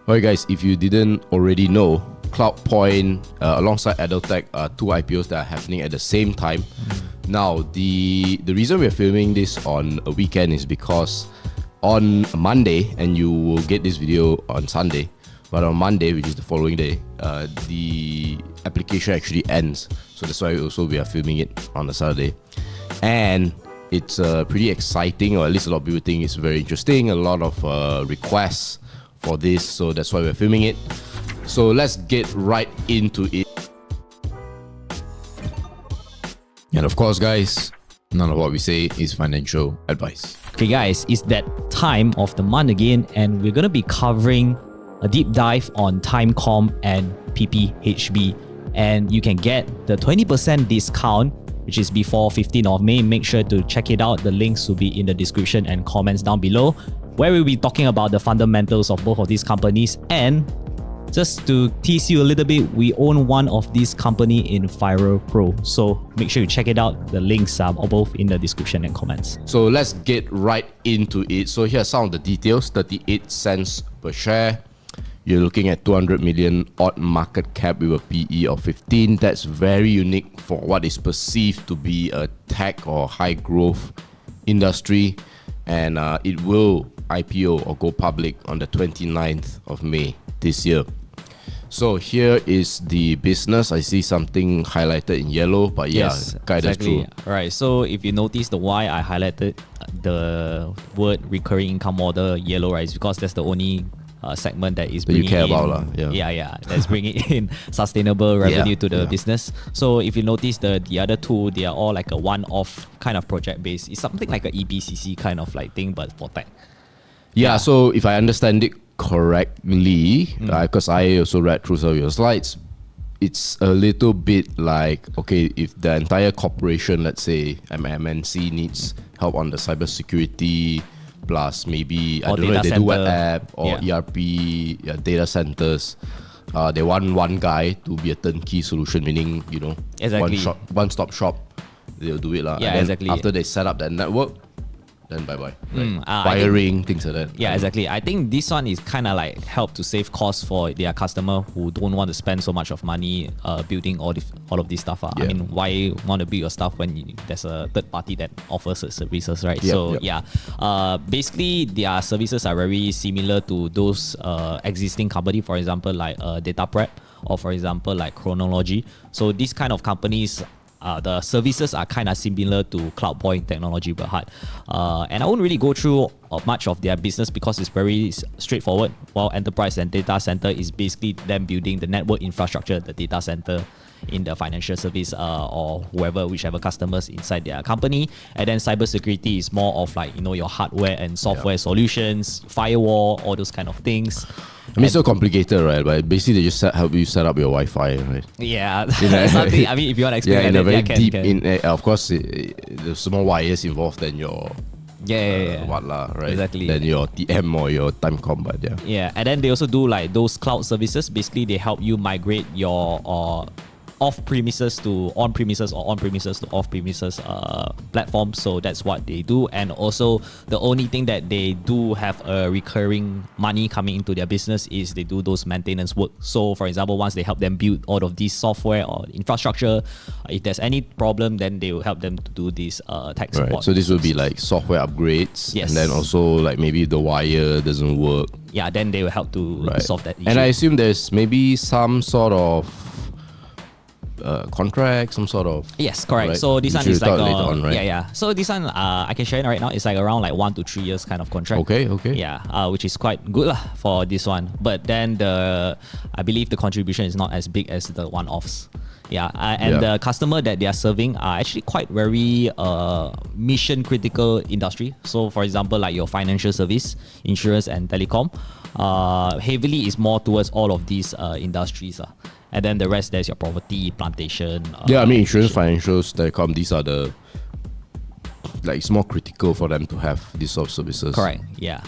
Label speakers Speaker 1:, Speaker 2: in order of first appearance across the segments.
Speaker 1: Alright guys, if you didn't already know, Cloudpoint alongside Edeltech are two IPOs that are happening at the same time. Now, the reason we're filming this on a weekend is because on Monday, and you will get this video on Sunday, but on Monday, which is the following day, the application actually ends. So that's why we are filming it on a Saturday. And it's pretty exciting, or at least a lot of people think it's very interesting. A lot of requests for this, so that's why we're filming it. So let's get right into it. And of course, guys, none of what we say is financial advice.
Speaker 2: Okay guys, it's that time of the month again, and we're going to be covering a deep dive on Timecom and PPHB. And you can get the 20% discount, which is before 15th of May. Make sure to check it out. The links will be in the description and comments down below, where we'll be talking about the fundamentals of both of these companies. And just to tease you a little bit, we own one of these company in FIRL Pro. So make sure you check it out. The links are both in the description and comments.
Speaker 1: So let's get right into it. So here are some of the details. 38 cents per share. You're looking at 200 million odd market cap with a PE of 15. That's very unique for what is perceived to be a tech or high growth industry. And it will IPO or go public on the 29th of May this year. So here is the business. I see something highlighted in yellow, but yeah,
Speaker 2: yes,
Speaker 1: guide
Speaker 2: exactly.
Speaker 1: us through.
Speaker 2: Right. So if you notice the why I highlighted the word recurring income model yellow, right, is because that's the only segment that is bringing
Speaker 1: you care
Speaker 2: in,
Speaker 1: about,
Speaker 2: that's bringing in sustainable revenue to the business. So if you notice the other two, they are all like a one-off kind of project base. It's something like a EPCC kind of like thing, but for tech.
Speaker 1: Yeah, so if I understand it correctly, because I also read through some of your slides, it's a little bit like, okay, if the entire corporation, let's say MNC, needs help on the cybersecurity, plus maybe, I don't know if they do web app or ERP, data centers, they want one guy to be a turnkey solution, meaning, you know, one-stop shop, they'll do it.
Speaker 2: Yeah,
Speaker 1: and
Speaker 2: exactly.
Speaker 1: After they set up that network, then bye-bye. Wiring, things like that.
Speaker 2: Yeah, exactly. I think this one is kind of like help to save costs for their customer who don't want to spend so much of money building all of this stuff. I mean, why want to build your stuff when there's a third party that offers the services, right? Basically, their services are very similar to those existing company, for example, like Data Prep, or for example, like Chronology. So these kind of companies, the services are kind of similar to Cloudpoint Technology Berhad. And I won't really go through much of their business because it's very straightforward. While enterprise and data center is basically them building the network infrastructure, the data center in the financial service or whichever customers inside their company. And then cybersecurity is more of like, you know, your hardware and software solutions, firewall, all those kind of things.
Speaker 1: I mean, it's so complicated, right? But basically, they just help you set up your Wi-Fi, right?
Speaker 2: Yeah, something. I mean, if you want to explain,
Speaker 1: in a very deep. Of course, there's more wires involved than your right?
Speaker 2: Exactly.
Speaker 1: Than your TM or your Timecom, but
Speaker 2: yeah. And then they also do like those cloud services. Basically, they help you migrate your off-premises to on-premises or on-premises to off-premises platform. So that's what they do. And also, the only thing that they do have a recurring money coming into their business is they do those maintenance work. So for example, once they help them build all of these software or infrastructure, if there's any problem, then they will help them to do this tech support.
Speaker 1: Right. So this will be like software upgrades. Yes. And then also like maybe the wire doesn't work.
Speaker 2: Yeah, then they will help to solve that issue.
Speaker 1: And I assume there's maybe some sort of contract, some sort of...
Speaker 2: Yes, correct. Right? So this one is like... later on, right? So this one, I can share it right now. It's like around like 1 to 3 years kind of contract.
Speaker 1: Okay.
Speaker 2: Yeah, which is quite good for this one. But then I believe the contribution is not as big as the one-offs. The customer that they are serving are actually quite very mission critical industry. So for example, like your financial service, insurance and telecom, heavily is more towards all of these industries. And then the rest, there's your property, plantation.
Speaker 1: I mean, insurance, financials, telecom, these are the, like, it's more critical for them to have these sort of services.
Speaker 2: Correct, And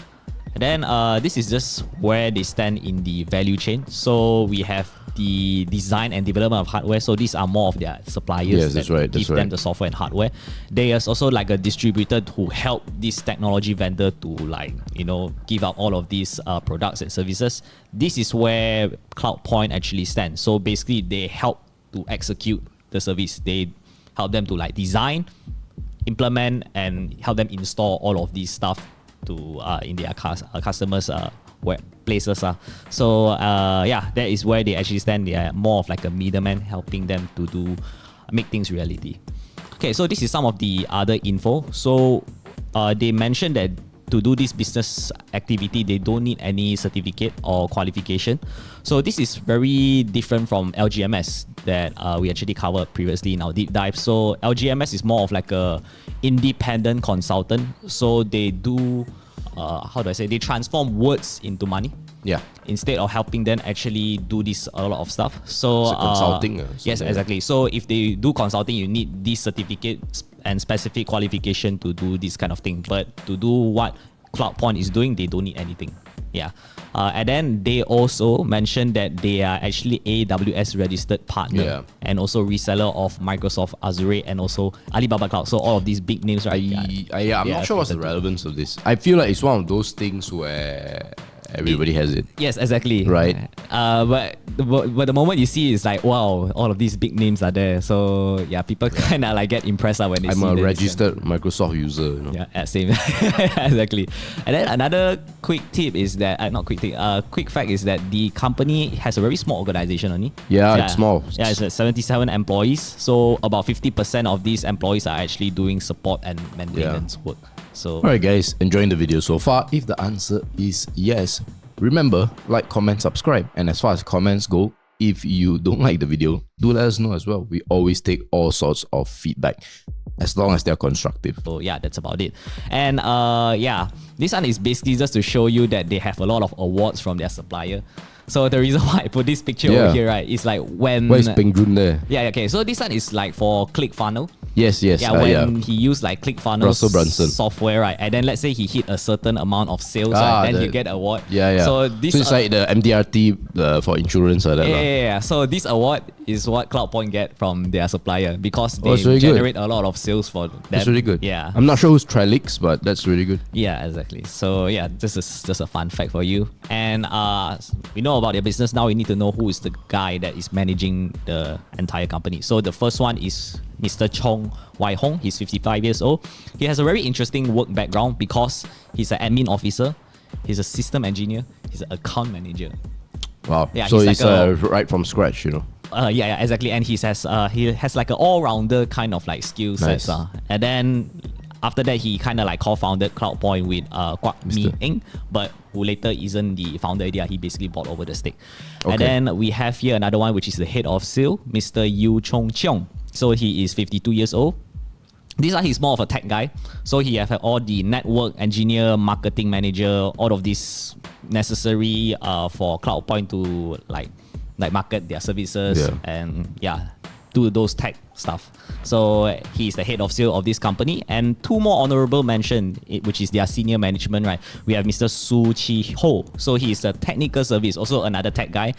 Speaker 2: then this is just where they stand in the value chain. So we have the design and development of hardware. So these are more of their suppliers.
Speaker 1: Yes, that's right.
Speaker 2: Give them the software and hardware. There's also like a distributor who help this technology vendor to like, you know, give out all of these products and services. This is where Cloudpoint actually stands. So basically they help to execute the service. They help them to like design, implement, and help them install all of these stuff to in their customers' places. So yeah, that is where they actually stand. They are more of like a middleman, helping them to make things reality. Okay, so this is some of the other info. So they mentioned that to do this business activity, they don't need any certificate or qualification. So this is very different from LGMS that we actually covered previously in our deep dive. So LGMS is more of like a independent consultant. So they do, how do I say, they transform words into money.
Speaker 1: Yeah.
Speaker 2: Instead of helping them actually do this a lot of stuff. So
Speaker 1: it's consulting.
Speaker 2: Yes, exactly. So if they do consulting, you need these certificates and specific qualification to do this kind of thing. But to do what Cloudpoint is doing, they don't need anything. Yeah. And then they also mentioned that they are actually AWS registered partner and also reseller of Microsoft Azure and also Alibaba Cloud. So all of these big names, right?
Speaker 1: I'm not sure what's the relevance of this. I feel like it's one of those things where everybody has it.
Speaker 2: Yes, exactly.
Speaker 1: Right.
Speaker 2: But the moment you see it's like, wow, all of these big names are there. So yeah, people kind of like get impressed when they see.
Speaker 1: I'm a registered Microsoft user. You know?
Speaker 2: Yeah, same. Exactly. And then another quick tip is that, not quick tip, quick fact is that the company has a very small organization only.
Speaker 1: Yeah, it's small.
Speaker 2: Yeah, it's 77 employees. So about 50% of these employees are actually doing support and maintenance work. So,
Speaker 1: alright guys, enjoying the video so far? If the answer is yes, remember, like, comment, subscribe. And as far as comments go, if you don't like the video, do let us know as well. We always take all sorts of feedback, as long as they're constructive.
Speaker 2: So yeah, that's about it. And yeah, this one is basically just to show you that they have a lot of awards from their supplier. So the reason why I put this picture over here, right, is like when...
Speaker 1: Where's Peng Jun there?
Speaker 2: Yeah, okay. So this one is like for ClickFunnels.
Speaker 1: Yes.
Speaker 2: Yeah, when he used like ClickFunnels software, right, and then let's say he hit a certain amount of sales, right, then you get an award.
Speaker 1: Yeah.
Speaker 2: So
Speaker 1: it's like the MDRT for insurance or that.
Speaker 2: Yeah. So this award is what Cloudpoint get from their supplier because they generate a lot of sales for them.
Speaker 1: That's really good.
Speaker 2: Yeah.
Speaker 1: I'm not sure who's Trellix, but that's really good.
Speaker 2: Yeah, exactly. So yeah, this is just a fun fact for you. And we know about their business. Now we need to know who is the guy that is managing the entire company. So the first one is Mr. Chong Wai Hong. He's 55 years old. He has a very interesting work background because he's an admin officer, he's a system engineer, he's an account manager.
Speaker 1: Wow.
Speaker 2: Yeah,
Speaker 1: so
Speaker 2: he's
Speaker 1: like right from scratch, you know.
Speaker 2: Yeah, exactly. And he has like an all-rounder kind of like skill sets. And then after that, he kind of like co-founded Cloudpoint with Kwak Mi Eng, but who later isn't the founder idea. He basically bought over the stake. Okay. And then we have here another one, which is the head of sale, Mr. Yu Chong Cheong. So he is 52 years old. He's more of a tech guy. So he have all the network engineer, marketing manager, all of this necessary for Cloudpoint to like market their services and do those tech stuff. So he's the head of sale of this company. And two more honorable mention, which is their senior management, right? We have Mr. Su Chi Ho. So he's a technical service, also another tech guy.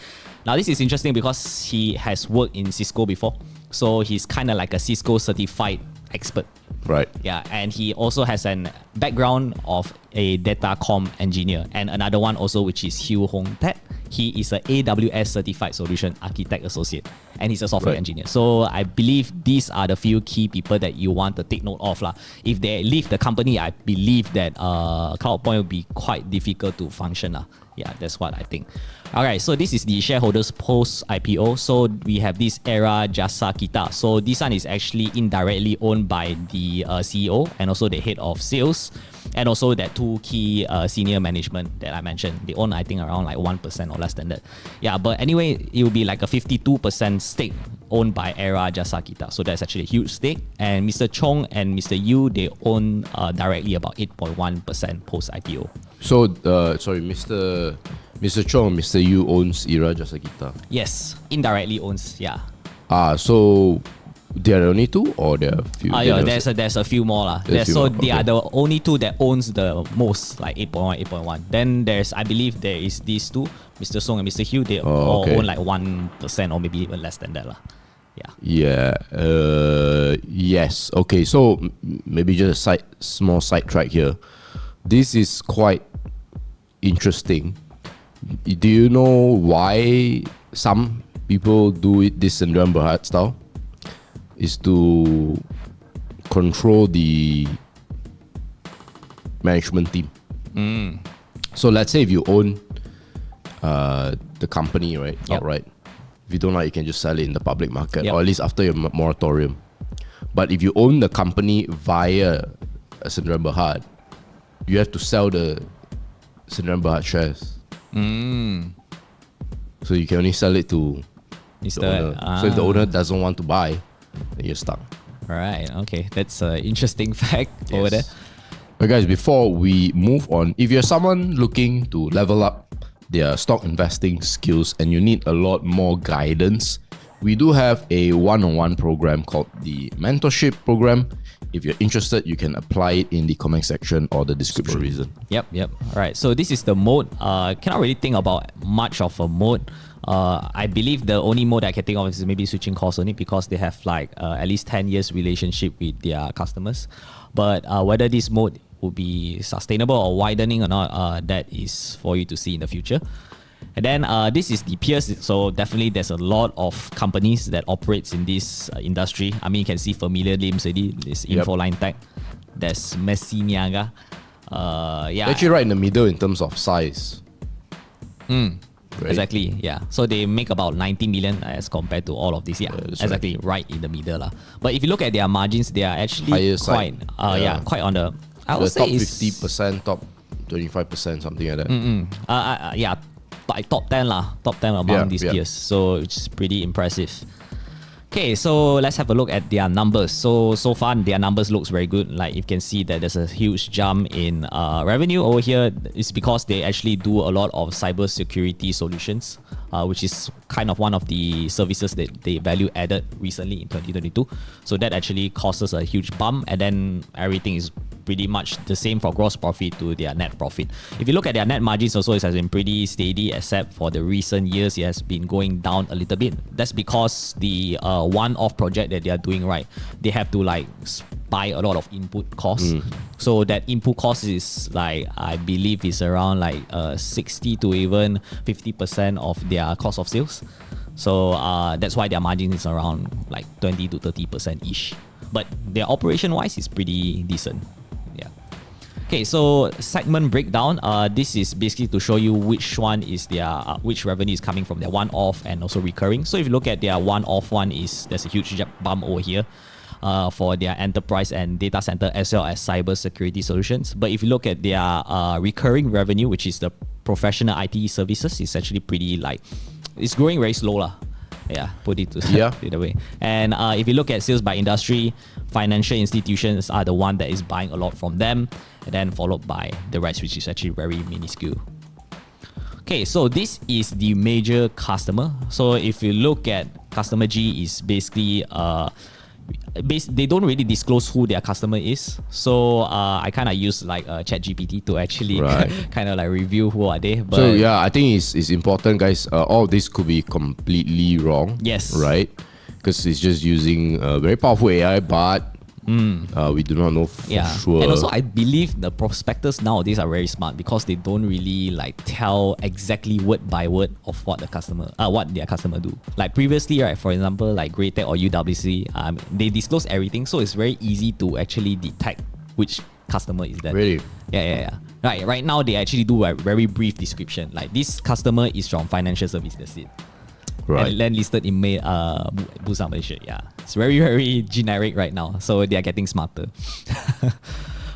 Speaker 2: Now this is interesting because he has worked in Cisco before. So he's kind of like a Cisco certified expert.
Speaker 1: Right.
Speaker 2: Yeah, and he also has an background of a datacom engineer. And another one also, which is Hugh Hong Tat. He is an AWS certified solution architect associate, and he's a software engineer. So I believe these are the few key people that you want to take note of. If they leave the company, I believe that Cloudpoint will be quite difficult to function. Yeah, that's what I think. Alright, so this is the shareholders post IPO. So we have this Era Jasa Kita. So this one is actually indirectly owned by the CEO and also the head of sales, and also that two key senior management that I mentioned. They own, I think, around like 1% or less than that. Yeah, but anyway, it will be like a 52% stake owned by Era Jasa Kita. So that's actually a huge stake. And Mr. Chong and Mr. Yu, they own directly about 8.1% post IPO.
Speaker 1: So, sorry, Mr. Chong, Mr. Yu owns Era Jasa Kita.
Speaker 2: Yes, indirectly owns, yeah.
Speaker 1: So They are the only two, or there are a few?
Speaker 2: There's a few more lah. So they are the only two that owns the most, like 8.1, 8.1. Then I believe there is these two, Mr. Song and Mr. Hugh. They all own like 1% or maybe even less than that lah.
Speaker 1: Yeah. Yes. Okay. So maybe just a small sidetrack here. This is quite interesting. Do you know why some people do it this Sendirian Berhad style? Is to control the management team. So let's say if you own the company, right, outright. If you don't like, you can just sell it in the public market, or at least after your moratorium. But if you own the company via a Sendirian Berhad, you have to sell the Sendirian Berhad shares. So you can only sell it to the owner. So if the owner doesn't want to buy, then you're stuck.
Speaker 2: Alright, okay. That's an interesting fact over there.
Speaker 1: But guys, before we move on, if you're someone looking to level up their stock investing skills and you need a lot more guidance, we do have a one-on-one program called the Mentorship Program. If you're interested, you can apply it in the comment section or the description.
Speaker 2: Yep. Alright, so this is the mode. Cannot really think about much of a mode. I believe the only mode I can think of is maybe switching course only, because they have like at least 10 years relationship with their customers. But whether this mode will be sustainable or widening or not, that is for you to see in the future. And then this is the peers. So definitely there's a lot of companies that operates in this industry. I mean, you can see familiar names already. There's Infoline Tech. There's Messi Niaga.
Speaker 1: Actually right in the middle in terms of size.
Speaker 2: Right? Exactly, yeah. So they make about 90 million as compared to all of these. Exactly, right in the middle lah. But if you look at their margins, they are actually quite on the. I would say
Speaker 1: top 50%, top 25%, something like that.
Speaker 2: Top 10 lah. Top 10 among these peers. So it's pretty impressive. Okay, so let's have a look at their numbers. So far, their numbers looks very good. Like you can see that there's a huge jump in revenue over here. It's because they actually do a lot of cybersecurity solutions, which is kind of one of the services that they value added recently in 2022. So that actually causes a huge bump, and then everything is pretty much the same for gross profit to their net profit. If you look at their net margins also, it has been pretty steady, except for the recent years, it has been going down a little bit. That's because the one-off project that they are doing, right, they have to like buy a lot of input costs. So that input cost is like, I believe is around like 60 to even 50% of their cost of sales. So that's why their margin is around like 20 to 30% ish. But their operation wise is pretty decent. Okay, so segment breakdown. This is basically to show you which one is their which revenue is coming from their one-off and also recurring. So if you look at their one-off one, there's a huge bump over here for their enterprise and data center as well as cyber security solutions. But if you look at their recurring revenue, which is the professional IT services, it's actually pretty it's growing very slow lah. Put it the way. And if you look at sales by industry, financial institutions are the one that is buying a lot from them, and then followed by the rest, which is actually very minuscule. Okay, so this is the major customer. So if you look at customer G, is basically they don't really disclose who their customer is. So I kind of use like ChatGPT to actually kind of like review who are they. But
Speaker 1: so I think it's important, guys. All this could be completely wrong.
Speaker 2: Yes.
Speaker 1: Right? Because it's just using very powerful AI, but we do not know for sure.
Speaker 2: And also I believe the prospectors nowadays are very smart, because they don't really like tell exactly word by word of what their customer do. Like previously, right, for example, like Greatech or UWC, they disclose everything, so it's very easy to actually detect which customer is that.
Speaker 1: Really?
Speaker 2: Yeah. Right now they actually do a very brief description. Like this customer is from financial services. That's it.
Speaker 1: Right.
Speaker 2: And land listed in Bursa Malaysia. Yeah, it's very, very generic right now. So they are getting smarter.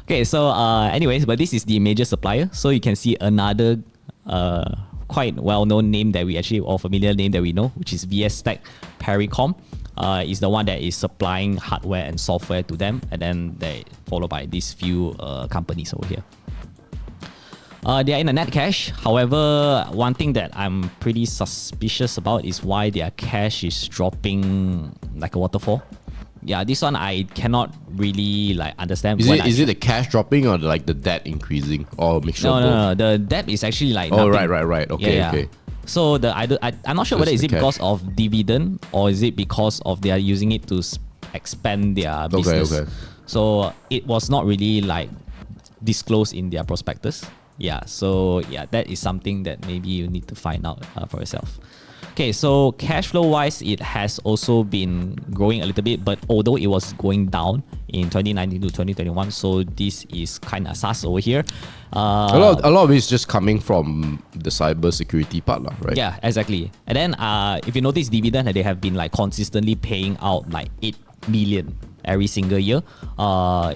Speaker 2: Okay, so anyways, but this is the major supplier. So you can see another quite well-known name that we actually, or familiar name that we know, which is VS Tech Pericom. Is the one that is supplying hardware and software to them, and then they followed by these few companies over here. They are in a net cash. However, one thing that I'm pretty suspicious about is why their cash is dropping like a waterfall. Yeah, this one I cannot really like understand.
Speaker 1: Is it the cash dropping or like the debt increasing or mixture of both?
Speaker 2: No. The debt is actually like
Speaker 1: Oh,
Speaker 2: nothing.
Speaker 1: right. Okay, okay.
Speaker 2: So I'm not sure
Speaker 1: So
Speaker 2: whether
Speaker 1: it's
Speaker 2: is
Speaker 1: the
Speaker 2: it because of dividend or is it because of they are using it to expand their business.
Speaker 1: Okay.
Speaker 2: So it was not really like disclosed in their prospectus. Yeah. So yeah, that is something that maybe you need to find out for yourself. Okay, so cash flow wise, it has also been growing a little bit, but although it was going down in 2019 to 2021, so this is kind of sus over here.
Speaker 1: A lot of it is just coming from the cyber security part, right?
Speaker 2: Yeah, exactly. And then if you notice dividend, they have been like consistently paying out like 8 million every single year,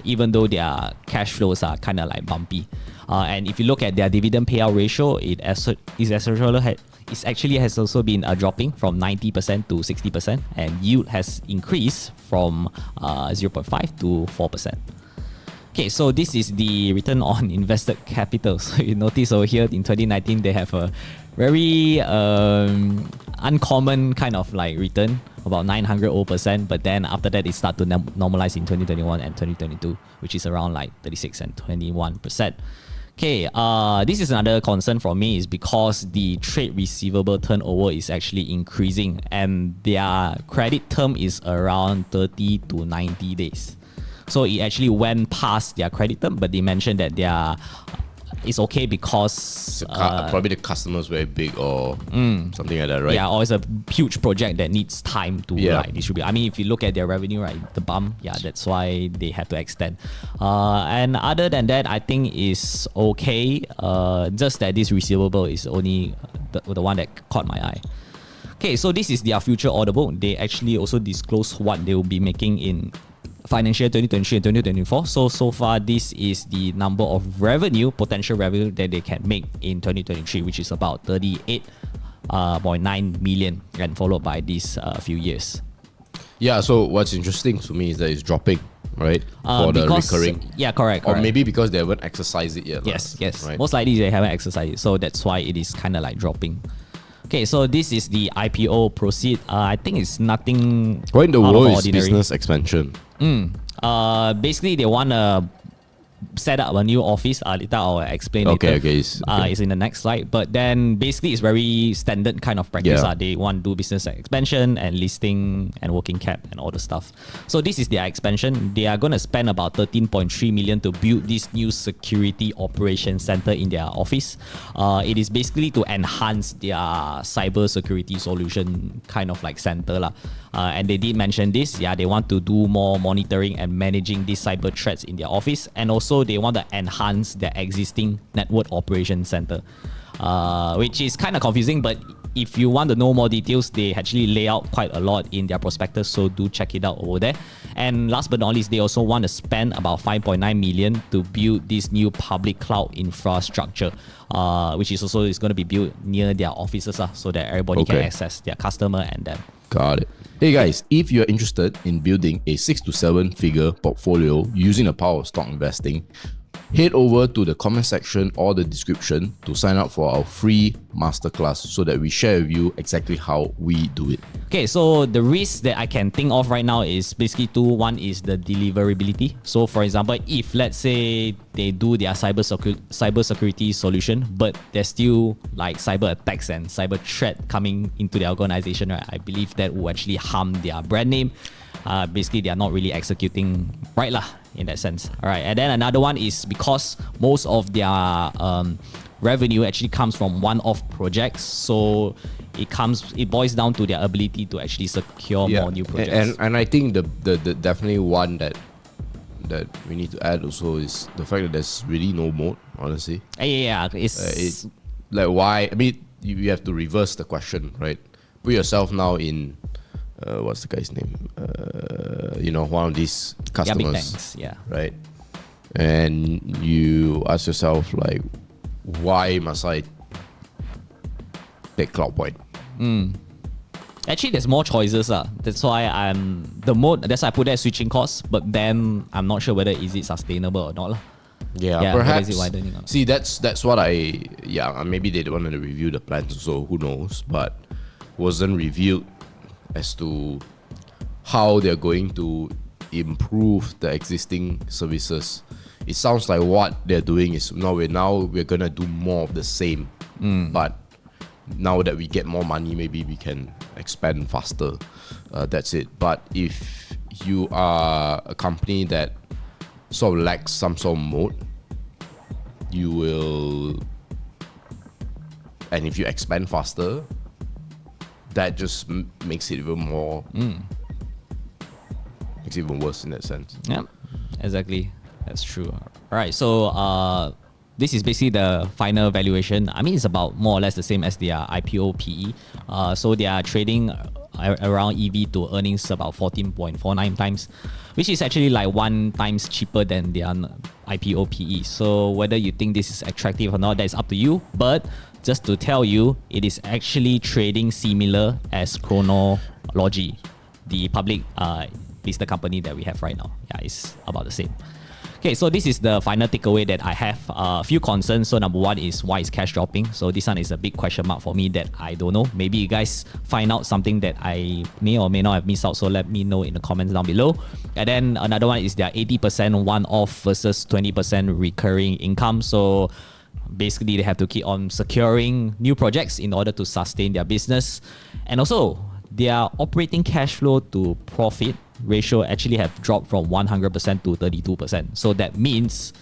Speaker 2: even though their cash flows are kind of like bumpy. And if you look at their dividend payout ratio, it actually has also been dropping from 90% to 60%, and yield has increased from 0.5 to 4%. Okay, so this is the return on invested capital. So you notice over here in 2019, they have a very uncommon kind of like return, about 900%, but then after that, it started to normalize in 2021 and 2022, which is around like 36 and 21%. Okay, this is another concern for me is because the trade receivable turnover is actually increasing and their credit term is around 30 to 90 days. So it actually went past their credit term, but they mentioned that it's okay because
Speaker 1: probably the customer's very big or something like that, right?
Speaker 2: Yeah, or it's a huge project that needs time to like distribute. I mean, if you look at their revenue, right, the bump, that's why they had to extend. And other than that, I think is okay. Just that this receivable is only the one that caught my eye. Okay, so this is their future order book. They actually also disclose what they will be making in financial year 2023 and 2024. So far, this is the number of potential revenue that they can make in 2023, which is about 38.9 million, and followed by these few years.
Speaker 1: Yeah, so what's interesting to me is that it's dropping, right? For the recurring.
Speaker 2: Yeah, correct.
Speaker 1: Or maybe because they haven't exercised it yet.
Speaker 2: Yes.
Speaker 1: Right?
Speaker 2: Most likely they haven't exercised it, so that's why it is kind of like dropping. Okay, so this is the IPO proceed. I think it's nothing.
Speaker 1: What in the
Speaker 2: world
Speaker 1: is business expansion?
Speaker 2: Basically, they want to set up a new office. Later I'll explain later.
Speaker 1: Okay.
Speaker 2: It's in the next slide. But then basically it's very standard kind of practice.
Speaker 1: Yeah.
Speaker 2: They want to do business expansion and listing and working cap and all the stuff. So this is their expansion. They are going to spend about 13.3 million to build this new security operations center in their office. It is basically to enhance their cyber security solution kind of like center. And they did mention this. Yeah, they want to do more monitoring and managing these cyber threats in their office. And also they want to enhance their existing network operations center, which is kind of confusing. But if you want to know more details, they actually lay out quite a lot in their prospectus. So do check it out over there. And last but not least, they also want to spend about 5.9 million to build this new public cloud infrastructure, which is also going to be built near their offices so that everybody can access their customer and them.
Speaker 1: Got it. Hey guys, if you're interested in building a 6 to 7 figure portfolio using the power of stock investing, head over to the comment section or the description to sign up for our free masterclass so that we share with you exactly how we do it.
Speaker 2: Okay, so the risks that I can think of right now is basically two. One is the deliverability. So for example, if let's say they do their cyber security solution, but there's still like cyber attacks and cyber threat coming into the organization, right? I believe that will actually harm their brand name. Basically, they are not really executing right in that sense. All right, and then another one is because most of their revenue actually comes from one-off projects, so it boils down to their ability to actually secure more new projects.
Speaker 1: And I think the definitely one that we need to add also is the fact that there's really no moat, honestly.
Speaker 2: Yeah, it's
Speaker 1: like why? I mean, you have to reverse the question, right? Put yourself now in what's the guy's name? One of these customers.
Speaker 2: big banks,
Speaker 1: Right? And you ask yourself, like, why must I take Cloudpoint?
Speaker 2: Actually, there's more choices. That's why that's why I put that switching cost, but then I'm not sure whether is it sustainable or not.
Speaker 1: Yeah, perhaps.
Speaker 2: Is it widening or not?
Speaker 1: See, that's what maybe they wanted to review the plans, so who knows, but wasn't revealed as to how they're going to improve the existing services. It sounds like what they're doing is we're gonna do more of the same. But now that we get more money, maybe we can expand faster. That's it. But if you are a company that sort of lacks some sort of moat, you will, and if you expand faster, that just makes it even more, makes it even worse in that sense.
Speaker 2: Yeah, exactly. That's true. All right. So this is basically the final valuation. I mean, it's about more or less the same as their IPO PE. So they are trading around EV to earnings about 14.49 times, which is actually like 1 times cheaper than their IPO PE. So whether you think this is attractive or not, that is up to you. But just to tell you, it is actually trading similar as Chronology, the public listed company that we have right now. Yeah, it's about the same. Okay, so this is the final takeaway that I have. A few concerns. So number one is why is cash dropping? So this one is a big question mark for me that I don't know. Maybe you guys find out something that I may or may not have missed out. So let me know in the comments down below. And then another one is their 80% one-off versus 20% recurring income. So basically they have to keep on securing new projects in order to sustain their business. And also their operating cash flow to profit ratio actually have dropped from 100% to 32%. So that means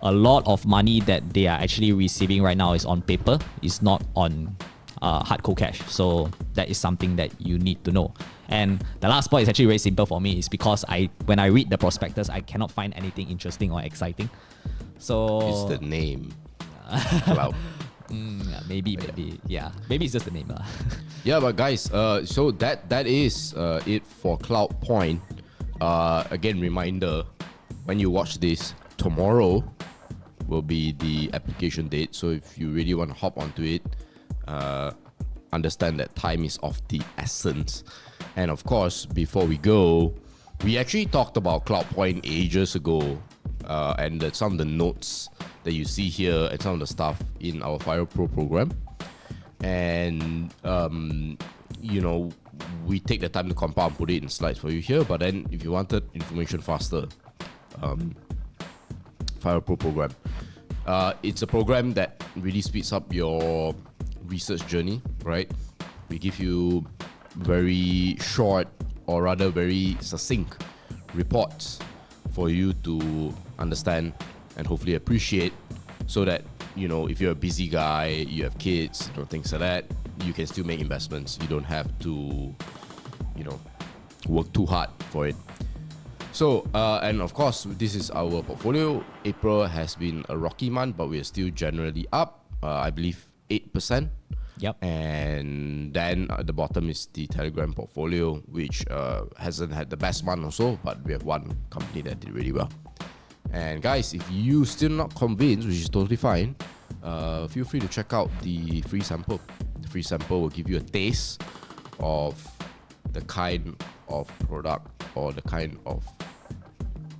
Speaker 2: a lot of money that they are actually receiving right now is on paper, is not on hardcore cash. So that is something that you need to know. And the last point is actually very simple for me, is because when I read the prospectus, I cannot find anything interesting or exciting. So
Speaker 1: it's the name. Cloud.
Speaker 2: Maybe it's just the name.
Speaker 1: Yeah, but guys, so that is it for Cloudpoint. Again, reminder, when you watch this, tomorrow will be the application date. So if you really want to hop onto it, understand that time is of the essence. And of course, before we go, we actually talked about Cloudpoint ages ago, and some of the notes that you see here and some of the stuff in our FIRL Pro program. And we take the time to compile and put it in slides for you here. But then if you wanted information faster, FIRL Pro program, it's a program that really speeds up your research journey, right? We give you very short, or rather very succinct reports for you to understand and hopefully appreciate, so that if you're a busy guy, you have kids, things like that, you can still make investments. You don't have to work too hard for it. So and of course, this is our portfolio. April has been a rocky month, but we are still generally up, I believe 8%.
Speaker 2: Yep.
Speaker 1: And then at the bottom is the Telegram portfolio, which hasn't had the best month also, but we have one company that did really well. And guys, if you still not convinced, which is totally fine, feel free to check out the free sample. The free sample will give you a taste of the kind of product or the kind of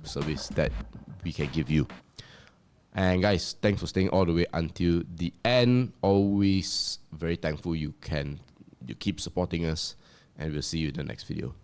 Speaker 1: service that we can give you. And guys, thanks for staying all the way until the end. Always very thankful you keep supporting us, and we'll see you in the next video.